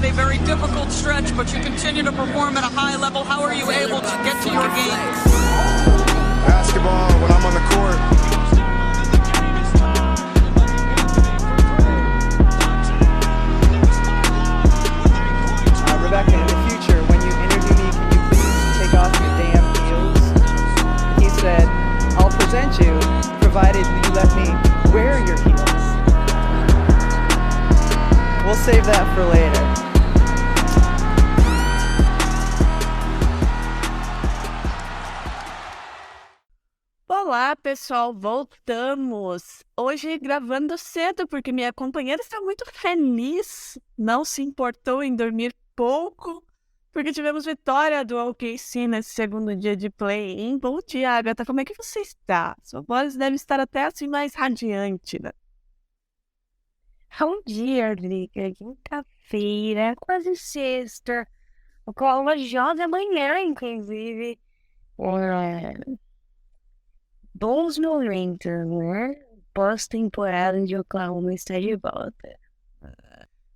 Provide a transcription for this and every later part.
a very difficult stretch, but you continue to perform at a high level. How are you able to get to your game? Basketball when I'm on the court. Rebecca, in the future, when you interview me, can you please take off your damn heels? He said, I'll present you, provided you let me wear your heels. We'll save that for later. Olá, pessoal, voltamos! Hoje gravando cedo, porque minha companheira está muito feliz, não se importou em dormir pouco, porque tivemos vitória do OKC nesse segundo dia de play-in. Bom dia, Agatha, como é que você está? Sua voz deve estar até assim mais radiante, né? Bom dia, Drica. Quinta-feira, quase sexta. Oklahoma joga amanhã, inclusive. Bons momentos, né? Pós-temporada de Oklahoma está de volta.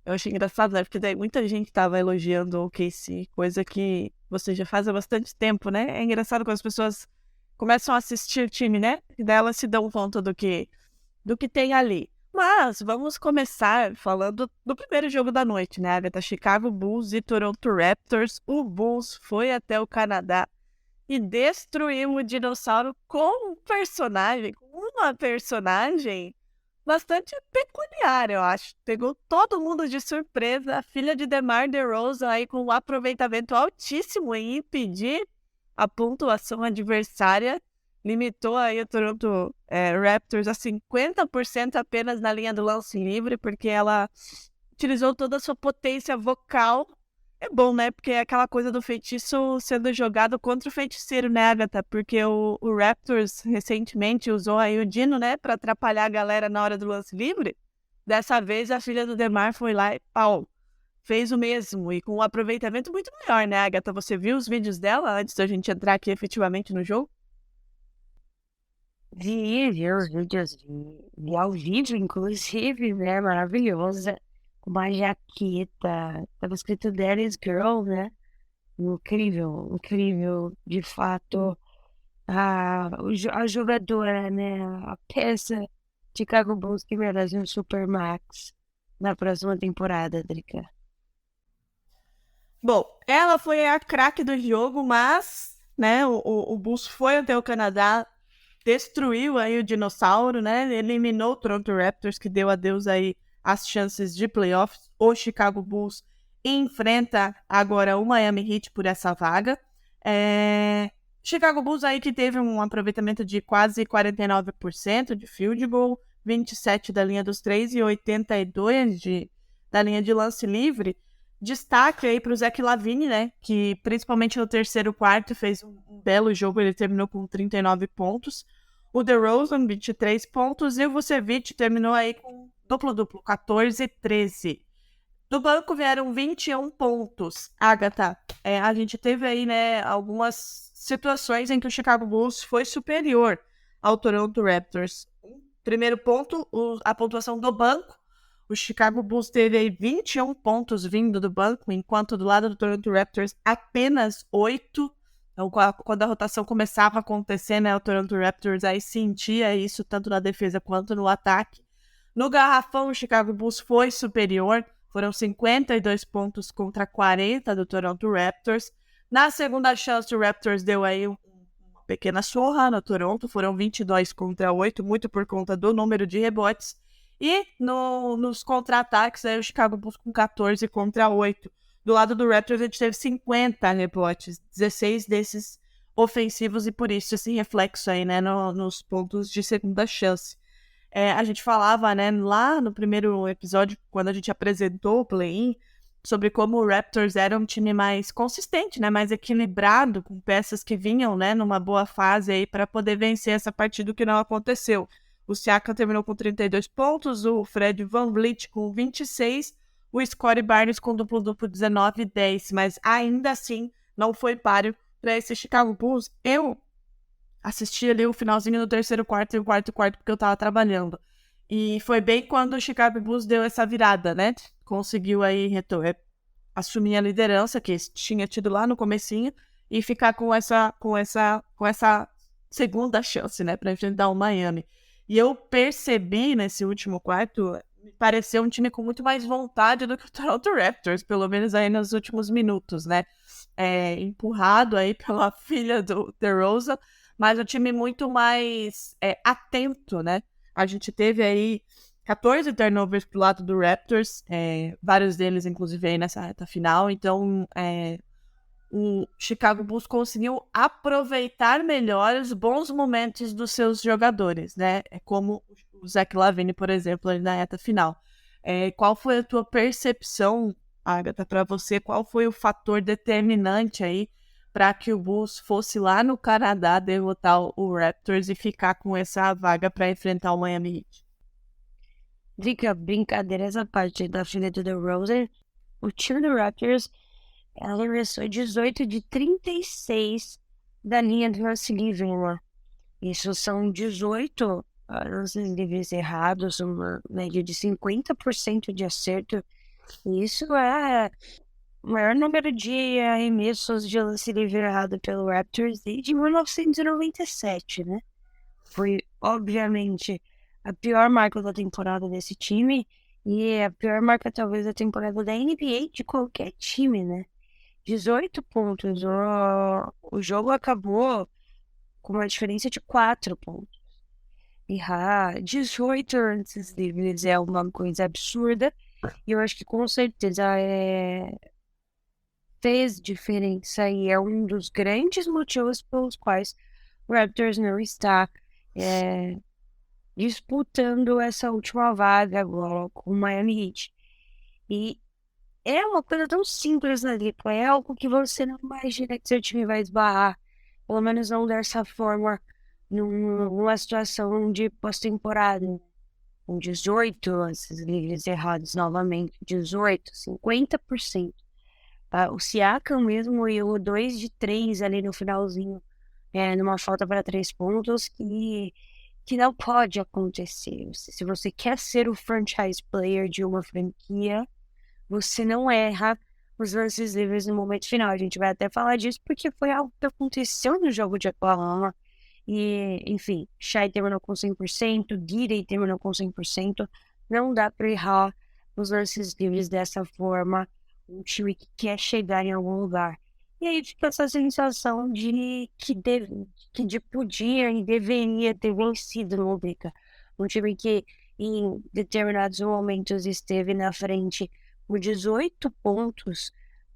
Eu achei engraçado, né? Porque daí muita gente estava elogiando o OKC, coisa que você já faz há bastante tempo, né? É engraçado quando as pessoas começam a assistir o time, né? E daí elas se dão conta do que tem ali. Mas vamos começar falando do primeiro jogo da noite, né, Agatha? Chicago Bulls e Toronto Raptors. O Bulls foi até o Canadá e destruiu o dinossauro com uma personagem bastante peculiar, eu acho. Pegou todo mundo de surpresa. A filha de DeMar DeRozan aí com um aproveitamento altíssimo em impedir a pontuação adversária. Limitou aí o Toronto Raptors a 50% apenas na linha do lance livre, porque ela utilizou toda a sua potência vocal. É bom, né? Porque é aquela coisa do feitiço sendo jogado contra o feiticeiro, né, Agatha? Porque o Raptors recentemente usou aí o Dino, né, pra atrapalhar a galera na hora do lance livre. Dessa vez a filha do DeMar foi lá e pau, fez o mesmo. E com um aproveitamento muito maior, né, Agatha? Você viu os vídeos dela antes da gente entrar aqui efetivamente no jogo? Vi os vídeos de ao vivo, inclusive, né? Maravilhosa. Com uma jaqueta. Tava escrito Daddy's Girl, né? Incrível, incrível. De fato, a jogadora, né? A peça Chicago Bulls que merece um Supermax na próxima temporada, Drica. Bom, ela foi a craque do jogo, mas, né, o Bulls foi até o Canadá, destruiu aí o dinossauro, né? Eliminou o Toronto Raptors, que deu adeus aí as chances de playoffs. O Chicago Bulls enfrenta agora o Miami Heat por essa vaga. Chicago Bulls aí que teve um aproveitamento de quase 49% de field goal, 27% da linha dos 3 e 82% da linha de lance livre. Destaque aí para o Zach LaVine, né, que principalmente no terceiro quarto fez um belo jogo, ele terminou com 39 pontos. O DeRozan, 23 pontos, e o Vucevic terminou aí com duplo-duplo, 14 e 13. Do banco vieram 21 pontos. Agatha, a gente teve aí, né, algumas situações em que o Chicago Bulls foi superior ao Toronto Raptors. Primeiro ponto, a pontuação do banco. O Chicago Bulls teve aí 21 pontos vindo do banco, enquanto do lado do Toronto Raptors apenas 8. Então, quando a rotação começava a acontecer, né, o Toronto Raptors aí sentia isso tanto na defesa quanto no ataque. No garrafão, o Chicago Bulls foi superior. Foram 52 pontos contra 40 do Toronto Raptors. Na segunda chance, o Raptors deu aí uma pequena surra no Toronto. Foram 22 contra 8, muito por conta do número de rebotes. E nos contra-ataques, aí o Chicago Bulls com 14 contra 8. Do lado do Raptors, a gente teve 50 rebotes, 16 desses ofensivos, e por isso esse reflexo aí, né, nos pontos de segunda chance. A gente falava, né, lá no primeiro episódio, quando a gente apresentou o play-in, sobre como o Raptors era um time mais consistente, né, mais equilibrado, com peças que vinham, né, numa boa fase aí para poder vencer essa partida, que não aconteceu. O Siakam terminou com 32 pontos, o Fred VanVleet com 26, o Scottie Barnes com duplo-duplo 19 e 10, mas ainda assim não foi páreo para esse Chicago Bulls. Eu assisti ali o finalzinho do terceiro quarto e o quarto porque eu tava trabalhando. E foi bem quando o Chicago Bulls deu essa virada, né? Conseguiu aí assumir a liderança que tinha tido lá no comecinho e ficar com essa segunda chance, né, para enfrentar o Miami. E eu percebi nesse último quarto, me pareceu um time com muito mais vontade do que o Toronto Raptors, pelo menos aí nos últimos minutos, né? Empurrado aí pela filha do DeRozan, mas um time muito mais atento, né? A gente teve aí 14 turnovers pro lado do Raptors, vários deles, inclusive, aí nessa reta final. Então, o Chicago Bulls conseguiu aproveitar melhor os bons momentos dos seus jogadores, né? Como o Zach LaVine, por exemplo, ali na reta final. Qual foi a tua percepção, Agatha, para você? Qual foi o fator determinante aí para que o Bulls fosse lá no Canadá derrotar o Raptors e ficar com essa vaga para enfrentar o Miami Heat? Drica, brincadeira essa parte da filha do DeRozan. O time do Raptors, ela arremessou 18 de 36 da linha do lance livre, né? Isso são 18 lances livres errados, uma média de 50% de acerto. E isso é o maior número de arremessos de lance livre errado pelo Raptors desde 1997, né? Foi, obviamente, a pior marca da temporada desse time e a pior marca, talvez, da temporada da NBA de qualquer time, né? 18 pontos. O jogo acabou com uma diferença de 4 pontos. Errar 18 lances livres é uma coisa absurda. E eu acho que com certeza fez diferença e é um dos grandes motivos pelos quais o Raptors não está disputando essa última vaga agora com o Miami Heat. E é uma coisa tão simples ali, é algo que você não imagina que seu time vai esbarrar, pelo menos não dessa forma, numa situação de pós-temporada. Com 18 lances livres errados novamente, 18, 50%. O Siakam mesmo errou 2 de 3 ali no finalzinho, numa falta para 3 pontos, que não pode acontecer. Se você quer ser o franchise player de uma franquia, você não erra os lances livres no momento final. A gente vai até falar disso porque foi algo que aconteceu no jogo de Oklahoma. E, enfim, Shai terminou com 100%, Giddey terminou com 100%. Não dá para errar os lances livres dessa forma. Um time que quer chegar em algum lugar. E aí fica essa sensação de que podia e deveria ter vencido no Liga. Um time que em determinados momentos esteve na frente por 18 pontos,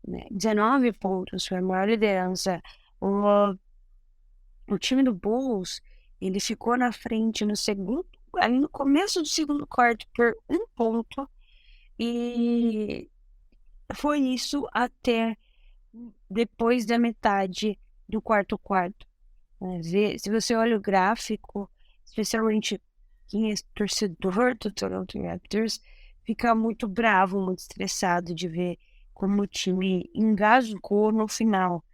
né? 19 pontos, foi a maior liderança. O time do Bulls, ele ficou na frente ali no começo do segundo quarto por 1 ponto. E foi isso até depois da metade do quarto quarto. Se você olha o gráfico, especialmente quem é torcedor do Toronto Raptors, fica muito bravo, muito estressado de ver como o time engasgou no final,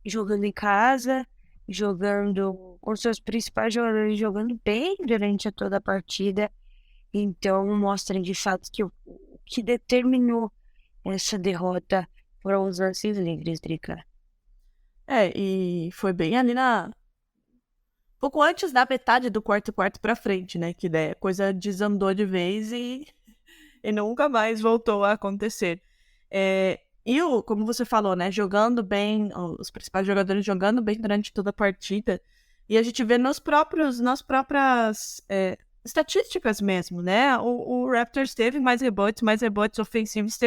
jogando em casa, jogando com seus principais jogadores, jogando bem durante toda a partida. Então mostra de fato que o que determinou essa derrota foram os lances livres, Drica. E foi bem ali pouco antes da metade do quarto pra frente, né? Que daí a coisa desandou de vez e nunca mais voltou a acontecer. Como você falou, né? Jogando bem, os principais jogadores jogando bem durante toda a partida. E a gente vê nas próprias estatísticas mesmo, né? O Raptors teve mais rebotes ofensivos,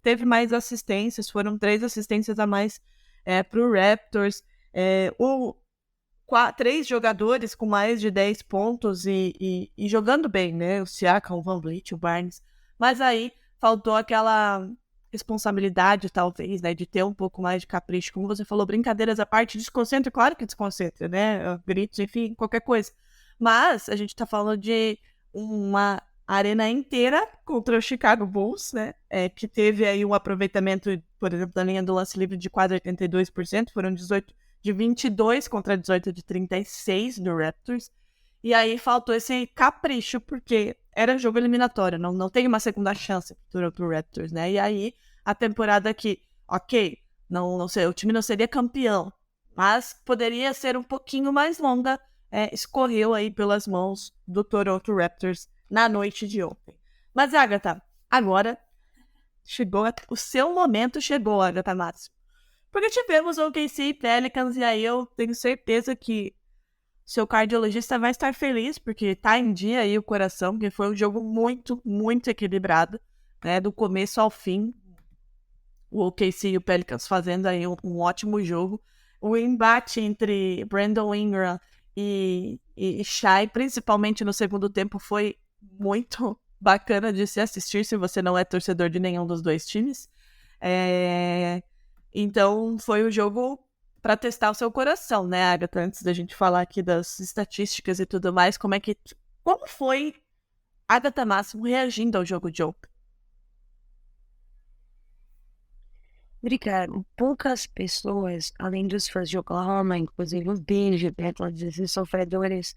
teve mais assistências, foram 3 assistências a mais pro Raptors. 3 jogadores com mais de 10 pontos e jogando bem, né? O Siakam, o VanVleet, o Barnes. Mas aí faltou aquela responsabilidade, talvez, né? De ter um pouco mais de capricho. Como você falou, brincadeiras à parte, desconcentra, claro que desconcentra, né? Gritos, enfim, qualquer coisa. Mas a gente tá falando de uma arena inteira contra o Chicago Bulls, né? Que teve aí um aproveitamento, por exemplo, da linha do lance livre de quase 82%, foram 18 de 22 contra 18 de 36 do Raptors. E aí faltou esse capricho, porque era jogo eliminatório, não tem uma segunda chance pro Raptors, né? E aí a temporada que, ok, não sei, o time não seria campeão, mas poderia ser um pouquinho mais longa, escorreu aí pelas mãos do Toronto Raptors na noite de ontem. Mas, Agatha, agora o seu momento chegou, Agatha Máximo. Porque tivemos o OKC e Pelicans, e aí eu tenho certeza que seu cardiologista vai estar feliz, porque tá em dia aí o coração, porque foi um jogo muito, muito equilibrado, né, do começo ao fim. O OKC e o Pelicans fazendo aí um ótimo jogo. O embate entre Brandon Ingram e Shai, principalmente no segundo tempo, foi muito bacana de se assistir, se você não é torcedor de nenhum dos dois times. Então, foi o jogo para testar o seu coração, né, Agatha? Antes da gente falar aqui das estatísticas e tudo mais, como foi Agatha Máximo reagindo ao jogo de ontem? Obrigado. Poucas pessoas, além dos fãs de Oklahoma, inclusive os Bills, Pelicans, esses sofredores,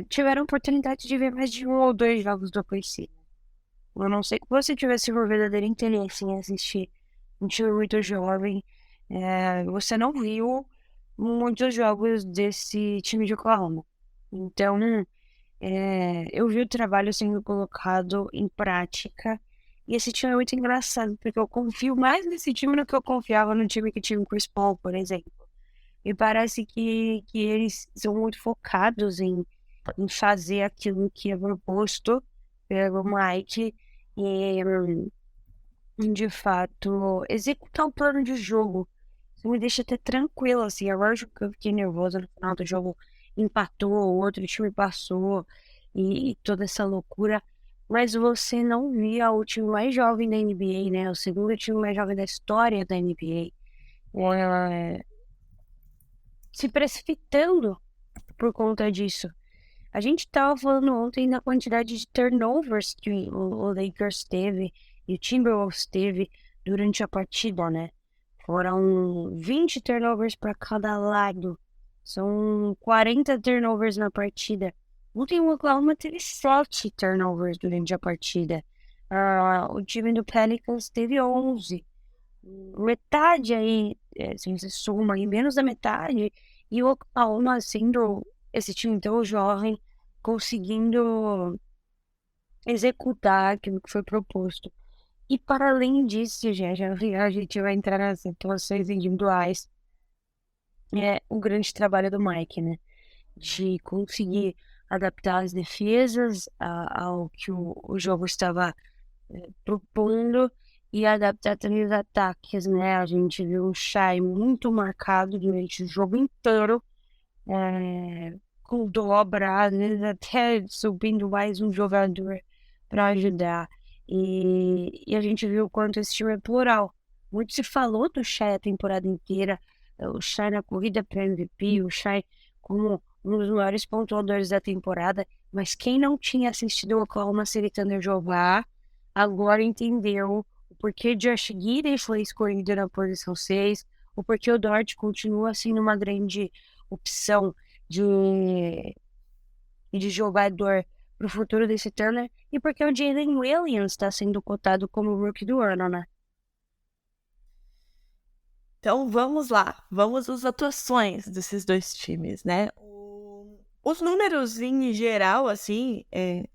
tiveram oportunidade de ver mais de 1 ou 2 jogos do OKC. Eu não sei que você tivesse um verdadeiro interesse em assistir um time muito jovem. Você não viu muitos jogos desse time de Oklahoma. Então, eu vi o trabalho sendo colocado em prática. E esse time é muito engraçado, porque eu confio mais nesse time do que eu confiava no time que tinha o Chris Paul, por exemplo. E parece que eles são muito focados em fazer aquilo que é proposto pelo Mike e, de fato, executar o plano de jogo. Isso me deixa até tranquilo, assim. Agora que eu fiquei nervosa no final do jogo, empatou, o outro time passou e toda essa loucura. Mas você não via o time mais jovem da NBA, né? O segundo time mais jovem da história da NBA. Se precipitando por conta disso. A gente estava falando ontem da quantidade de turnovers que o Lakers teve e o Timberwolves teve durante a partida, né? Foram 20 turnovers para cada lado. São 40 turnovers na partida. Ontem o Oklahoma teve 7 turnovers durante a partida. O time do Pelicans teve 11. Metade aí, se você soma aí, menos da metade. E o Oklahoma sendo esse time tão jovem, conseguindo executar aquilo que foi proposto. E para além disso, já a gente vai entrar nas situações individuais. O grande trabalho do Mike, né? De conseguir adaptar as defesas ao que o jogo estava propondo e adaptar também os ataques, né? A gente viu um Shai muito marcado durante o jogo inteiro, com dobra, às vezes até subindo mais um jogador para ajudar. E a gente viu o quanto esse time é plural. Muito se falou do Shai a temporada inteira, o Shai na corrida para MVP, o Shai como um dos maiores pontuadores da temporada, mas quem não tinha assistido o Oklahoma City Thunder jogar, agora entendeu o porquê Josh Giddey foi escolhido na posição 6, o porquê o Dort continua sendo uma grande opção de jogador para o futuro desse Thunder, e porque o Jalen Williams está sendo cotado como Rookie do ano, né? Então vamos lá, vamos às atuações desses dois times, né? Os números em geral, assim,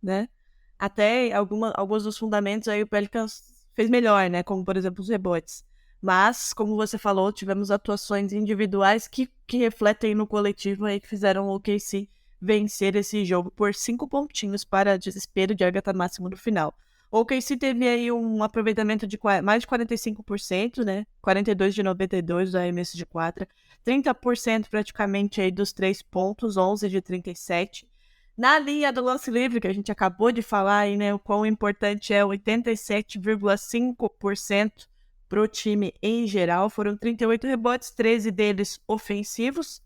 né? Até alguns dos fundamentos aí o Pelicans fez melhor, né? Como, por exemplo, os rebotes. Mas, como você falou, tivemos atuações individuais que refletem no coletivo aí, que fizeram o OKC vencer esse jogo por 5 pontinhos para desespero de Agatha Máximo no final. O OKC teve aí um aproveitamento de mais de 45%, né? 42 de 92 do arremesso de quadra, 30% praticamente aí dos 3 pontos, 11 de 37. Na linha do lance livre, que a gente acabou de falar aí, né? O quão importante é 87,5% para o time em geral. Foram 38 rebotes, 13 deles ofensivos,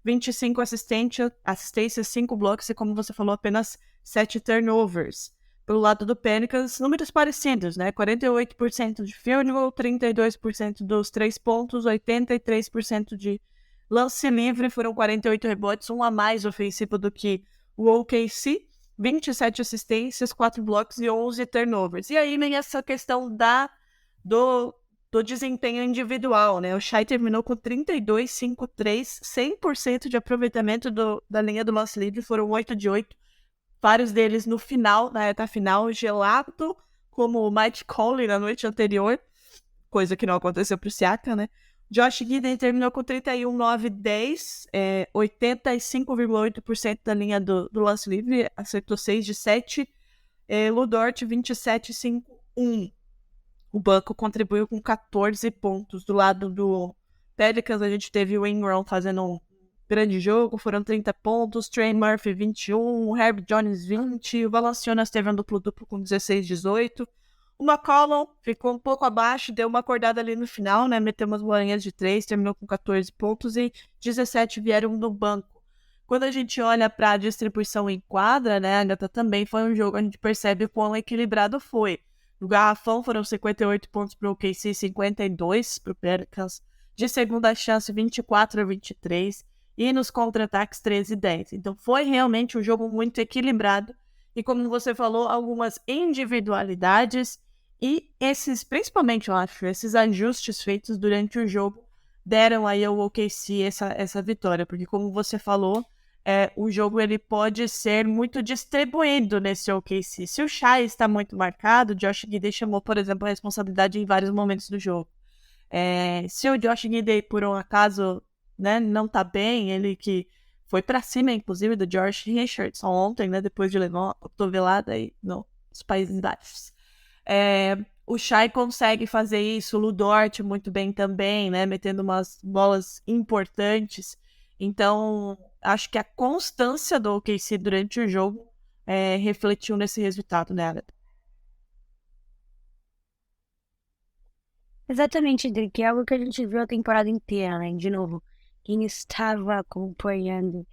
25 assistências, 5 blocos e, como você falou, apenas 7 turnovers. Pelo lado do Pelicans, números parecidos, né? 48% de field goal, 32% dos 3 pontos, 83% de lance livre, foram 48 rebotes, um a mais ofensivo do que o OKC, 27 assistências, 4 blocos e 11 turnovers. E aí vem essa questão do, do desempenho individual, né? O Shai terminou com 32, 5, 3, 100% de aproveitamento da linha do lance livre, foram 8 de 8, vários deles no final, na reta final, gelato, como o Mike Conley na noite anterior, coisa que não aconteceu pro Siakam, né? Josh Giddey terminou com 31, 9, 10, 85,8% da linha do lance livre, acertou 6 de 7. Lu Dort, 27, 5, 1. O banco contribuiu com 14 pontos. Do lado do Pelicans, a gente teve o Ingram fazendo um grande jogo, foram 30 pontos. Trey Murphy, 21. O Herb Jones, 20. O Valanciunas teve um duplo-duplo com 16, 18. O McCollum ficou um pouco abaixo, deu uma acordada ali no final, né? Meteu umas bolinhas de 3, terminou com 14 pontos e 17 vieram do banco. Quando a gente olha para a distribuição em quadra, né, Agatha, também foi um jogo, a gente percebe o quão equilibrado foi. No garrafão foram 58 pontos para o OKC, 52 para o Pelicans. De segunda chance, 24 a 23. E nos contra-ataques, 13 a 10. Então foi realmente um jogo muito equilibrado. E como você falou, algumas individualidades e esses, principalmente eu acho, esses ajustes feitos durante o jogo deram aí ao OKC essa vitória. Porque como você falou, o jogo ele pode ser muito distribuído nesse OKC. Se o Shai está muito marcado, o Josh Giddey chamou, por exemplo, a responsabilidade em vários momentos do jogo. Se o Josh Giddey, por um acaso, né, não tá bem, ele que foi pra cima, inclusive, do Josh Richardson ontem, né, depois de levar uma cotovelada aí nos Países Baixos. O Shai consegue fazer isso, o Lu Dort muito bem também, né, metendo umas bolas importantes. Então, acho que a constância do OKC durante o jogo refletiu nesse resultado, né, Agatha? Exatamente, Drake, é algo que a gente viu a temporada inteira, né? De novo, quem estava acompanhando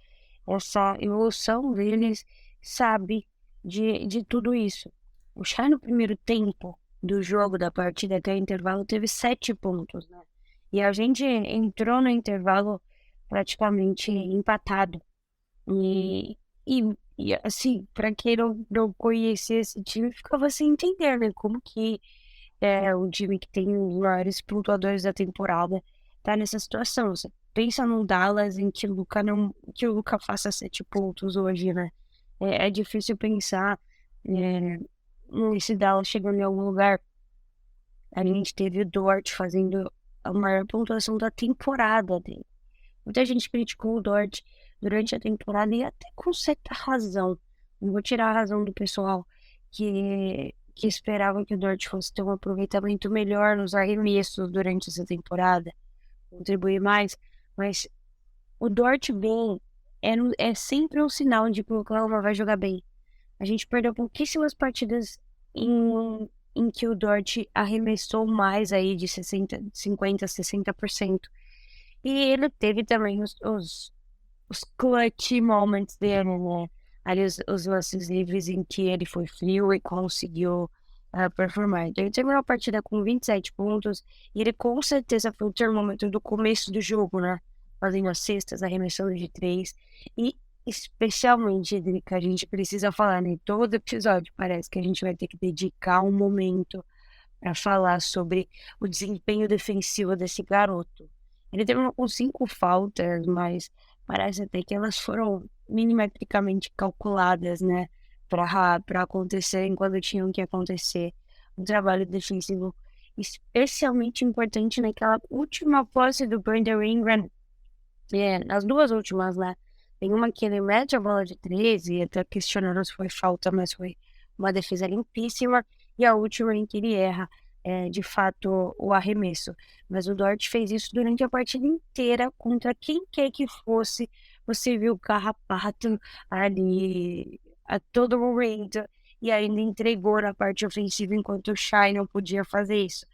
essa evolução deles sabe de tudo isso. O Shai no primeiro tempo do jogo, da partida até o intervalo, teve 7 pontos, né? E a gente entrou no intervalo praticamente empatado. E assim, para quem não conhecia esse time, ficava sem entender, né? Como que o time que tem os maiores pontuadores da temporada tá nessa situação. Você pensa no Dallas em que que o Luka faça 7 pontos hoje, né? É difícil pensar nesse Dallas chegando em algum lugar. A gente teve o Dort fazendo a maior pontuação da temporada dele. Muita gente criticou o Dort durante a temporada e até com certa razão. Não vou tirar a razão do pessoal que esperava que o Dort fosse ter um aproveitamento melhor nos arremessos durante essa temporada, contribuir mais, mas o Dort bem é sempre um sinal de que o Oklahoma vai jogar bem. A gente perdeu pouquíssimas partidas em que o Dort arremessou mais aí de 50%, 60%. E ele teve também os clutch moments dele, né? Ali os lances livres em que ele foi frio e conseguiu performar. Então ele terminou a partida com 27 pontos e ele com certeza foi o termômetro do começo do jogo, né? Fazendo as cestas, arremessando de 3 e especialmente, Drica, a gente precisa falar, né? Todo episódio parece que a gente vai ter que dedicar um momento para falar sobre o desempenho defensivo desse garoto. Ele terminou com 5 faltas, mas parece até que elas foram milimetricamente calculadas, né? Para acontecerem quando tinham que acontecer. Um trabalho defensivo especialmente importante naquela última posse do Brandon Ingram. Nas duas últimas, né? Tem uma que ele mete a bola de 3 e até questionaram se foi falta, mas foi uma defesa limpíssima. E a última em que ele erra, de fato, o arremesso. Mas o Dort fez isso durante a partida inteira contra quem quer que fosse. Você viu o carrapato ali a todo momento e ainda entregou na parte ofensiva enquanto o Shai não podia fazer isso.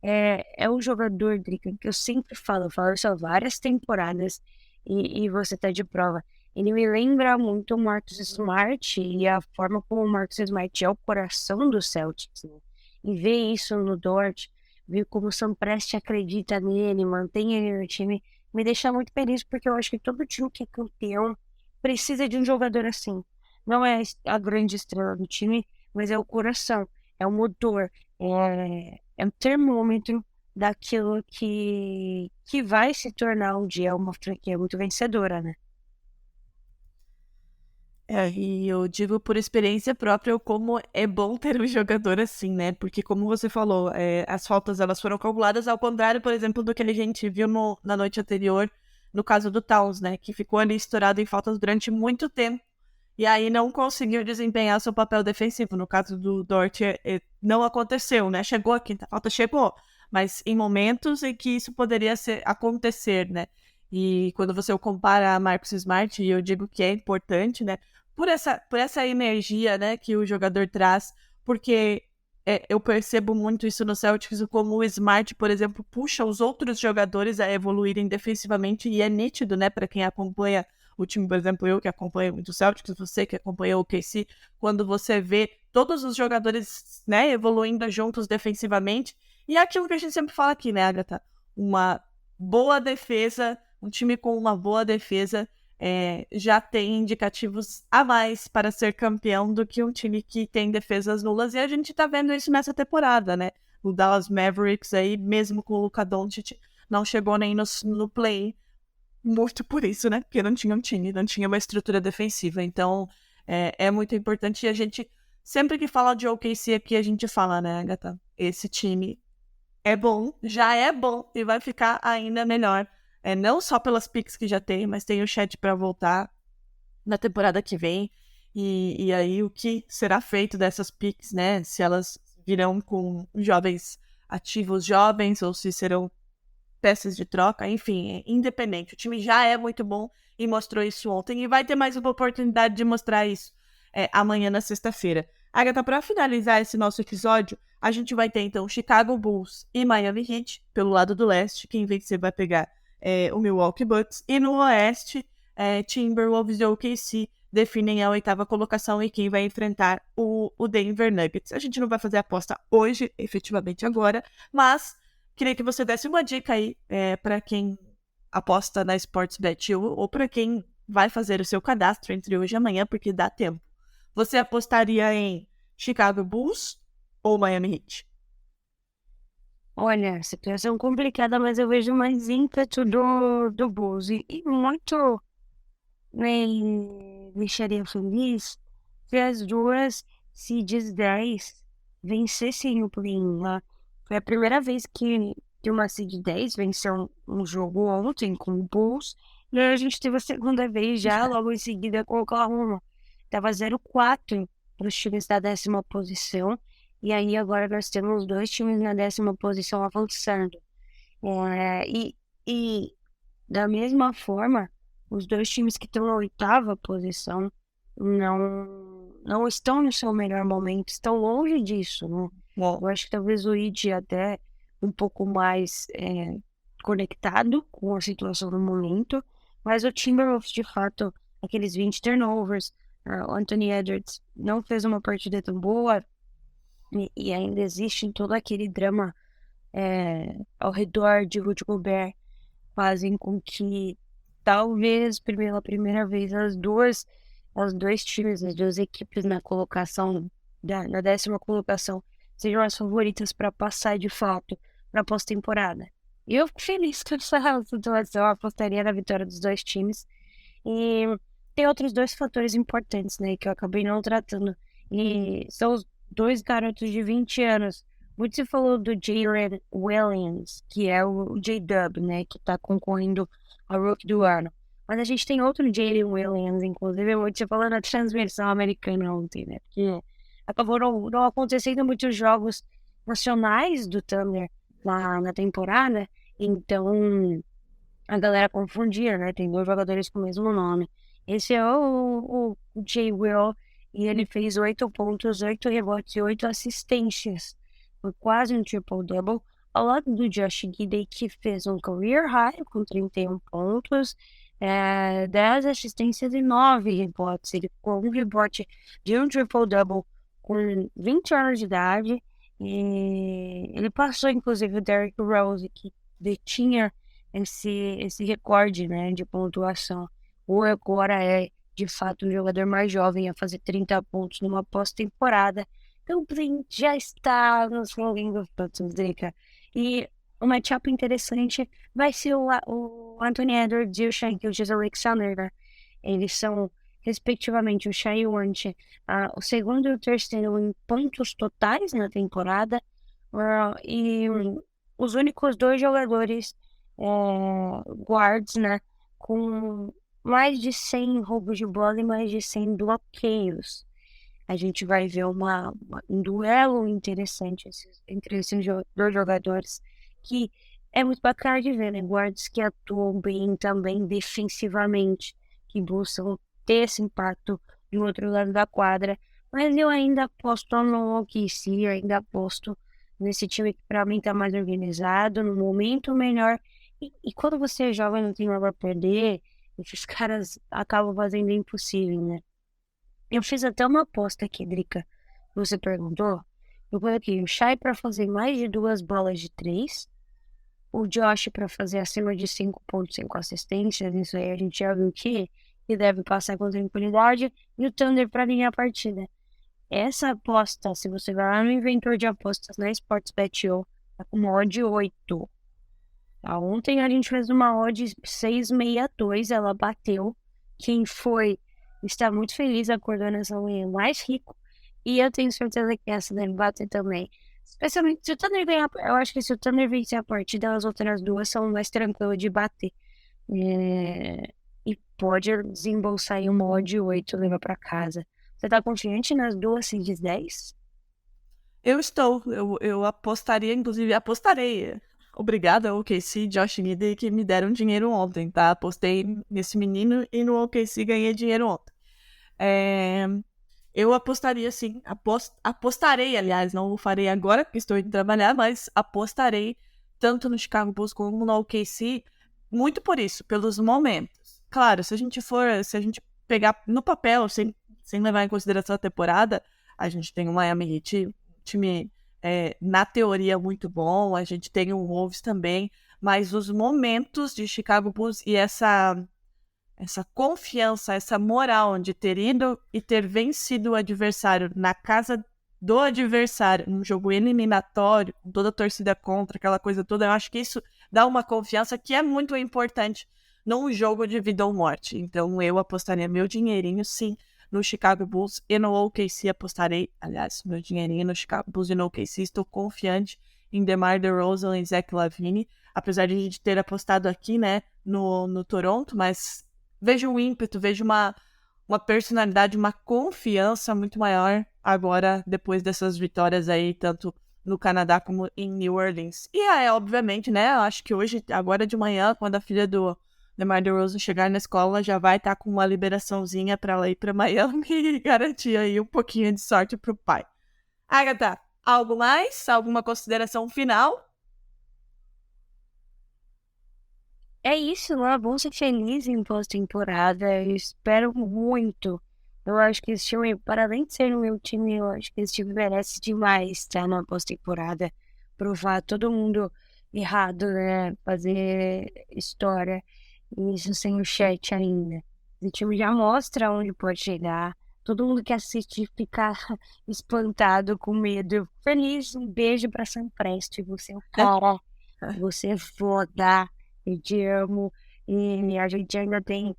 É um jogador, Drica, que eu sempre falo isso há várias temporadas e você tá de prova. Ele me lembra muito o Marcus Smart e a forma como o Marcus Smart é o coração do Celtics, né? E ver isso no Dort, ver como o Sam Presti acredita nele, mantém ele no time, me deixa muito feliz, porque eu acho que todo time que é campeão precisa de um jogador assim. Não é a grande estrela do time, mas é o coração, é o motor, é é um termômetro daquilo que vai se tornar um dia uma franquia muito vencedora, né? E eu digo por experiência própria como é bom ter um jogador assim, né? Porque como você falou, as faltas elas foram calculadas ao contrário, por exemplo, do que a gente viu na noite anterior, no caso do Towns, né? Que ficou ali estourado em faltas durante muito tempo e aí não conseguiu desempenhar seu papel defensivo. No caso do Dort, não aconteceu, né? Chegou a quinta falta, chegou, mas em momentos em que isso poderia acontecer, né? E quando você o compara a Marcus Smart, e eu digo que é importante, né? Por essa energia, né, que o jogador traz, porque eu percebo muito isso no Celtics, como o Smart, por exemplo, puxa os outros jogadores a evoluírem defensivamente, e é nítido, né, para quem acompanha o time, por exemplo, eu que acompanho muito o Celtics, você que acompanha o OKC, quando você vê todos os jogadores, né, evoluindo juntos defensivamente, e é aquilo que a gente sempre fala aqui, né, Agatha? Uma boa defesa, um time com uma boa defesa já tem indicativos a mais para ser campeão do que um time que tem defesas nulas, e a gente tá vendo isso nessa temporada, né? O Dallas Mavericks aí, mesmo com o Luka Doncic, não chegou nem no play, muito por isso, né? Porque não tinha um time, não tinha uma estrutura defensiva, então é muito importante, e a gente, sempre que fala de OKC aqui, a gente fala, né, Agatha? Esse time é bom, já é bom, e vai ficar ainda melhor. Não só pelas picks que já tem, mas tem o Chet para voltar na temporada que vem. E aí o que será feito dessas picks, né? Se elas virão com jovens ativos jovens ou se serão peças de troca, enfim, é independente. O time já é muito bom e mostrou isso ontem, e vai ter mais uma oportunidade de mostrar isso amanhã na sexta-feira. Agatha, para finalizar esse nosso episódio, a gente vai ter então Chicago Bulls e Miami Heat pelo lado do leste. Quem vencer vai pegar o Milwaukee Bucks, e no oeste, Timberwolves e OKC definem a 8ª colocação e quem vai enfrentar o Denver Nuggets. A gente não vai fazer a aposta hoje, efetivamente agora, mas queria que você desse uma dica aí para quem aposta na Sportsbet ou para quem vai fazer o seu cadastro entre hoje e amanhã, porque dá tempo. Você apostaria em Chicago Bulls ou Miami Heat? Olha, situação complicada, mas eu vejo mais ímpeto do Bulls e muito me deixaria feliz se as duas seeds 10 vencessem o play-in, né? Foi a primeira vez que uma seed 10 venceu um jogo ontem com o Bulls, e aí a gente teve a segunda vez já, logo em seguida com o Oklahoma. Tava 0-4 para os times da 10ª posição, e aí agora nós temos 2 times na 10ª posição avançando. E da mesma forma, os 2 times que estão na 8ª posição não estão no seu melhor momento, estão longe disso, né? Eu acho que talvez o Heat até um pouco mais conectado com a situação do momento, mas o Timberwolves, de fato, aqueles 20 turnovers, o Anthony Edwards não fez uma partida tão boa, e ainda existe todo aquele drama ao redor de Rudy Gobert, fazem com que talvez pela primeira vez os dois times, as 2 equipes na colocação, na 10ª colocação, sejam as favoritas para passar de fato para a pós-temporada. E eu fico feliz com essa situação, eu apostaria na vitória dos 2 times. E tem outros 2 fatores importantes, né, que eu acabei não tratando, e são os 2 garotos de 20 anos. Muito se falou do Jalen Williams, que é o J-Dub, né, que tá concorrendo ao Rookie do ano. Mas a gente tem outro Jalen Williams, inclusive, muito se falou na transmissão americana ontem, né, porque acabou não acontecendo muitos jogos nacionais do Thunder na temporada, então a galera confundia, né, tem 2 jogadores com o mesmo nome. Esse é o J. Will, e ele fez 8 pontos, 8 rebotes e 8 assistências. Foi quase um triple-double, ao lado do Josh Giddey, que fez um career high com 31 pontos, 10 assistências e 9 rebotes. Ele ficou um rebote de um triple-double com 20 anos de idade, e ele passou, inclusive, o Derrick Rose, que detinha esse recorde, né, de pontuação. O agora é, de fato, um jogador mais jovem a fazer 30 pontos numa pós-temporada. Dublin já está nos Rolling of Buttons, Drica. E o matchup interessante vai ser o Anthony Edwards e o Shai Gilgeous-Alexander, né? Eles são, respectivamente, o Shai Wunsch, o segundo e o terceiro em pontos totais na temporada, e os únicos 2 jogadores guards, né, com mais de 100 roubos de bola e mais de 100 bloqueios. A gente vai ver um duelo interessante entre esses 2 jogadores, que é muito bacana de ver, né? Guards que atuam bem também defensivamente, que buscam ter esse impacto do outro lado da quadra. Mas eu ainda aposto no OKC, eu ainda aposto nesse time que para mim tá mais organizado, no momento melhor. E quando você é jovem, não tem nada pra perder, esses caras acabam fazendo o impossível, né? Eu fiz até uma aposta aqui, Drica. Você perguntou? Eu coloquei o Shai para fazer mais de 2 bolas de 3, o Josh para fazer acima de 5,5 assistências. Isso aí a gente já viu que deve passar com tranquilidade, e o Thunder para ganhar a partida. Essa aposta, se você vai lá no inventor de apostas na Sportsbet.io, tá com uma odd 8. Ontem a gente fez uma odd 6,62, ela bateu. Quem foi está muito feliz, acordou nessa manhã mais rico, e eu tenho certeza que essa deve bater também. Especialmente se o Thunder ganhar, eu acho que se o Thunder vencer a partida, as outras 2 são mais tranquilas de bater. E pode desembolsar aí uma odd 8 e levar pra casa. Você tá confiante nas 2 seeds 10? Eu estou. Eu apostaria, inclusive, apostarei. Obrigada, OKC, Josh Giddey, que me deram dinheiro ontem, tá? Apostei nesse menino e no OKC ganhei dinheiro ontem. Eu apostaria, sim. Apostarei, aliás, não o farei agora, porque estou indo trabalhar, mas apostarei tanto no Chicago Bulls como no OKC, muito por isso, pelos momentos. Claro, se a gente pegar no papel, sem levar em consideração a temporada, a gente tem o Miami Heat, time na teoria muito bom, a gente tem o Wolves também, mas os momentos de Chicago Bulls e essa confiança, essa moral de ter ido e ter vencido o adversário na casa do adversário, num jogo eliminatório, com toda a torcida contra, aquela coisa toda, eu acho que isso dá uma confiança que é muito importante num jogo de vida ou morte. Então eu apostaria meu dinheirinho, sim, no Chicago Bulls e no OKC. Apostarei, aliás, meu dinheirinho no Chicago Bulls e no OKC. Estou confiante em DeMar DeRozan e Zach LaVine, apesar de a gente ter apostado aqui, né, no Toronto, mas vejo um ímpeto, vejo uma personalidade, uma confiança muito maior agora, depois dessas vitórias aí, tanto no Canadá como em New Orleans. E obviamente, né, eu acho que hoje, agora de manhã, quando a filha do DeMar DeRozan chegar na escola, já vai estar com uma liberaçãozinha para ela ir para Miami e garantir aí um pouquinho de sorte pro pai. Agatha, algo mais? Alguma consideração final? É isso, não é bom ser feliz em pós-temporada. Eu espero muito. Eu acho que esse time, para além de ser o meu time, eu acho que esse time merece demais estar na pós-temporada. Provar todo mundo errado, né? Fazer história. E isso sem o chat ainda. Esse time já mostra onde pode chegar. Todo mundo que assiste fica espantado, com medo. Feliz, um beijo pra Sam Presti. Você é o cara. Você é foda. Eu te amo. E a gente ainda tem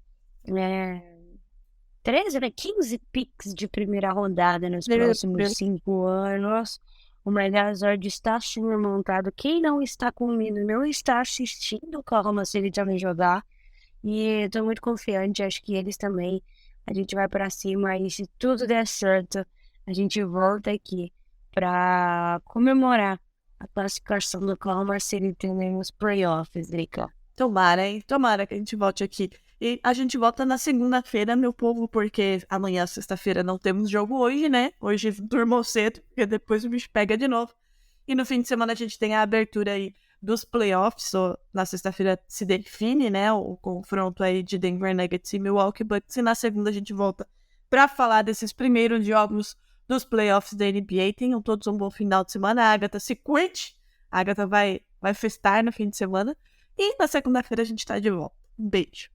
13, 15 picks de primeira rodada nos próximos 5 anos. O Megazord está assim montado. Quem não está comigo não está assistindo o Oklahoma City também jogar. E estou muito confiante. Acho que eles também. A gente vai para cima. E se tudo der certo, a gente volta aqui para comemorar a classificação do Oklahoma City também nos playoffs, Drica. Tomara, hein? Tomara que a gente volte aqui. E a gente volta na segunda-feira, meu povo, porque amanhã, sexta-feira, não temos jogo hoje, né? Hoje durmou cedo, porque depois o bicho pega de novo. E no fim de semana a gente tem a abertura aí dos playoffs. Na sexta-feira se define, né? O confronto aí de Denver Nuggets e Milwaukee Bucks. E na segunda a gente volta para falar desses primeiros jogos dos playoffs da NBA. Tenham todos um bom final de semana. A Agatha se curte. A Agatha vai festar no fim de semana. E na segunda-feira a gente tá de volta. Um beijo.